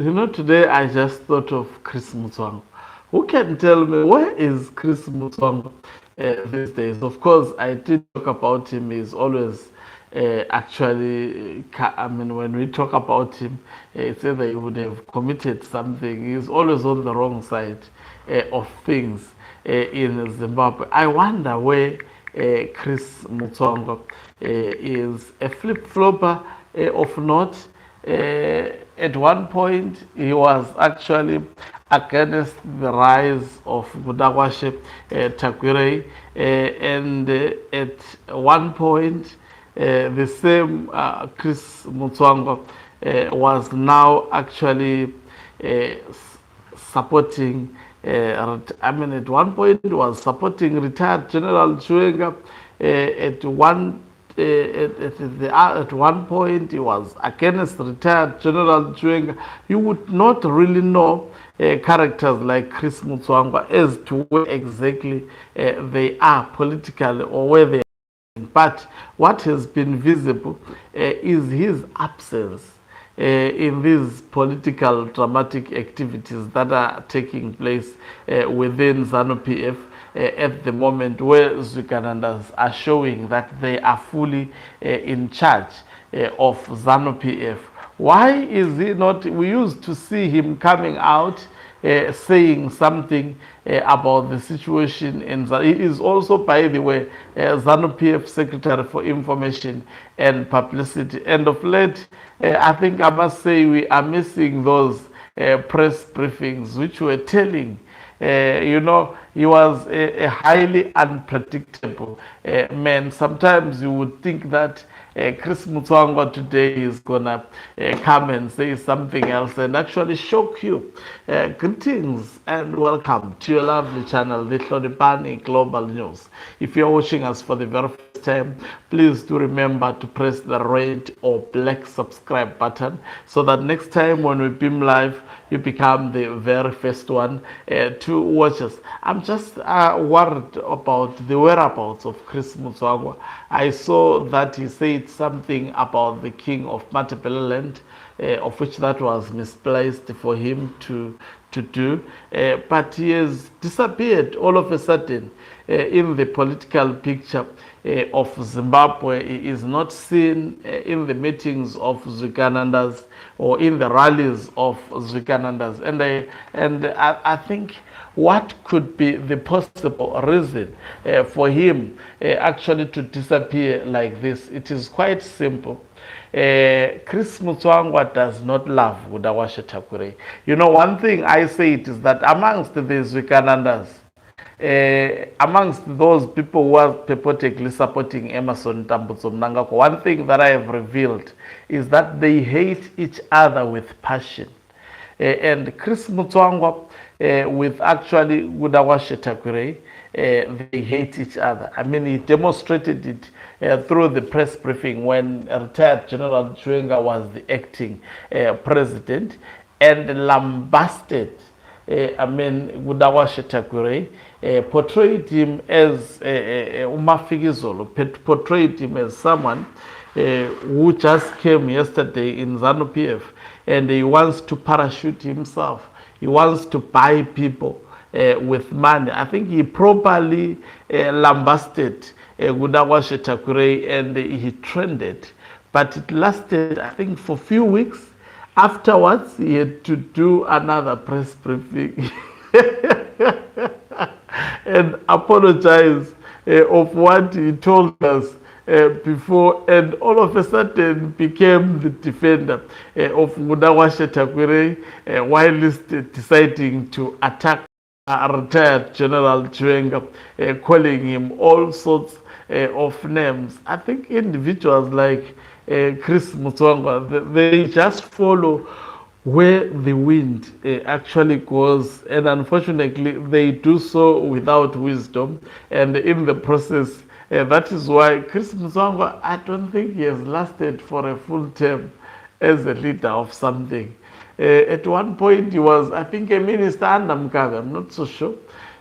Today I just thought of Chris Mutsvanga. Who can tell me where is Chris Mutsvanga these days? Of course, I did talk about him. He's always I mean, when we talk about him, it's either he would have committed something. He's always on the wrong side of things in Zimbabwe. I wonder where Chris Mutsvanga is a flip-flopper of not. At one point, he was actually against the rise of Budagwashe Tagwirei, and at one point, the same Chris Mutsvanga was now actually supporting. I mean, at one point, he was supporting retired General Chuenga. At one point, he was against retired General Chuenga. You would not really know characters like Chris Mutsvanga as to where exactly they are politically or where they are. But what has been visible is his absence in these political dramatic activities that are taking place within ZANU PF at the moment, where Zukanandas are showing that they are fully in charge of ZANU PF. Why is he not? We used to see him coming out saying something about the situation in ZANU. He is also, by the way, ZANU PF Secretary for Information and Publicity. And of late, I think I must say we are missing those press briefings which were telling. He was a highly unpredictable man. Sometimes you would think that Chris Mutsvanga today is gonna come and say something else and actually shock you. Greetings and welcome to your lovely channel, the Hlonipani Global News. If you're watching us for the very first time, please do remember to press the red or black subscribe button so that next time when we beam live, you become the very first one to watch us. I'm just worried about the whereabouts of Chris Mutsvanga. I saw that he said something about the king of Matabeleland, of which that was misplaced for him to do. But he has disappeared all of a sudden in the political picture of Zimbabwe. He is not seen in the meetings of Zukanandas or in the rallies of Zukanandas. And I think what could be the possible reason for him actually to disappear like this? It is quite simple. Chris Mutsvanga does not love Budagwashe Tagwirei. One thing I say it is that amongst the Zwikanandas, amongst those people who are purportedly supporting Emerson Tambutso Mnangagwa, one thing that I have revealed is that they hate each other with passion. And Chris Mutsvanga with actually Budagwashe Tagwirei, they hate each other. I mean, he demonstrated it through the press briefing when retired General Chuenga was the acting president and lambasted, Budagwashe Tagwirei, portrayed him as portrayed him as someone who just came yesterday in ZANU PF and he wants to parachute himself. He wants to buy people with money. I think he properly lambasted Budagwashe Tagwirei and he trended. But it lasted, I think, for a few weeks. Afterwards, he had to do another press briefing and apologize of what he told us before, and all of a sudden became the defender of Budagwashe Tagwirei whilst deciding to attack retired General Chuenga, calling him all sorts of names. I think individuals like Chris Mutsvanga, they just follow where the wind actually goes, and unfortunately they do so without wisdom, and in the process that is why Chris Mutsvanga, I don't think he has lasted for a full term as a leader of something. At one point he was, I think, a minister under Mugabe, I'm not so sure,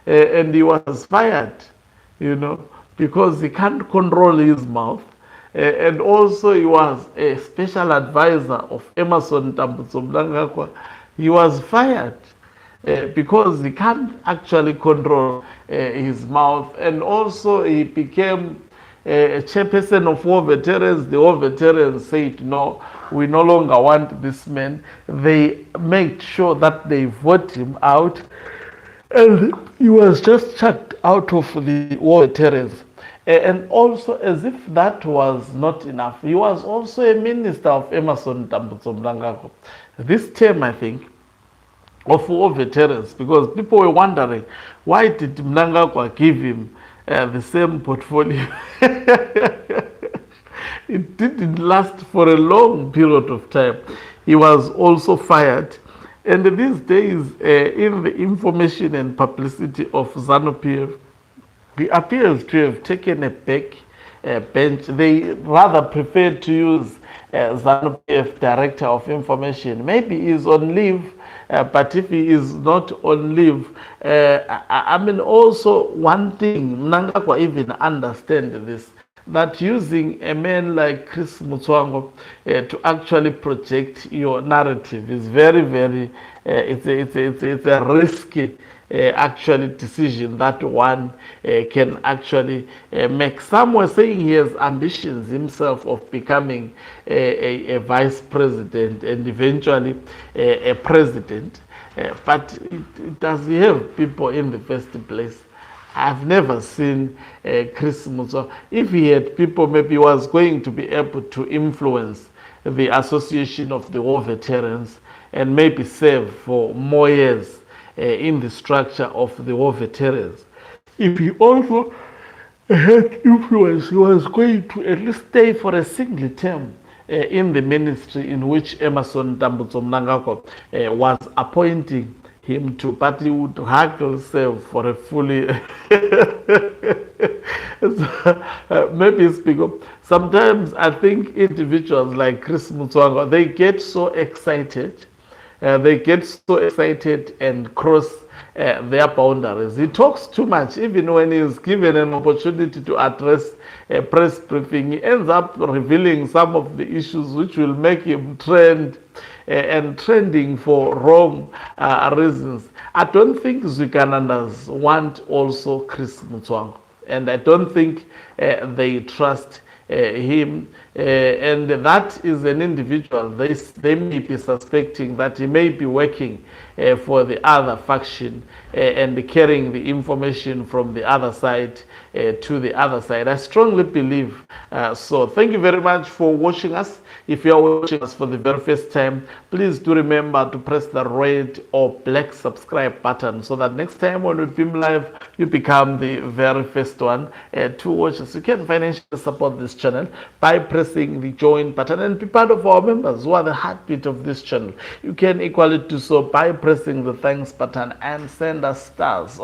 and he was fired, because he can't control his mouth. And also he was a special advisor of Emerson Tambutso Mnangagwa. He was fired because he can't actually control his mouth. And also he became a chairperson of war veterans. The war veterans said, no, we no longer want this man. They made sure that they vote him out, and he was just chucked out of the war veterans. And also, as if that was not enough, he was also a minister of Emerson Mnangagwa. This term, I think, of war veterans, because people were wondering, why did Mnangagwa give him the same portfolio? It didn't last for a long period of time. He was also fired. And these days, in the information and publicity of ZANU-PF, he appears to have taken a back bench. They rather prefer to use ZANU-PF Director of Information. Maybe he's on leave, but if he is not on leave, I mean, also one thing, Mnangagwa even understand this, that using a man like Chris Mutsvanga to actually project your narrative is very, very, it's a risky actually decision that one can actually make. Some were saying he has ambitions himself of becoming a vice president and eventually a president. But does he have people in the first place? I've never seen Chris Mutsvanga. If he had people, maybe he was going to be able to influence the Association of the War Veterans and maybe serve for more years in the structure of the war veterans. If he also had influence, he was going to at least stay for a single term in the ministry in which Emerson Mnangagwa was appointing him to, but he would haggle serve for a fully maybe speak up. Sometimes I think individuals like Chris Mutsvanga, they get so excited and cross their boundaries. He talks too much. Even when he's given an opportunity to address a press briefing, he ends up revealing some of the issues which will make him trend and trending for wrong reasons. I don't think Zwiganandas want also Chris Mutsvanga, and I don't think they trust him, and that is an individual. They may be suspecting that he may be working for the other faction and carrying the information from the other side to the other side. I strongly believe so. Thank you very much for watching us. If you are watching us for the very first time, please do remember to press the red or black subscribe button so that next time when we beam live, you become the very first one to watch us. You can financially support this channel by pressing the join button and be part of our members who are the heartbeat of this channel. You can equally do so by pressing the thanks button and send us stars.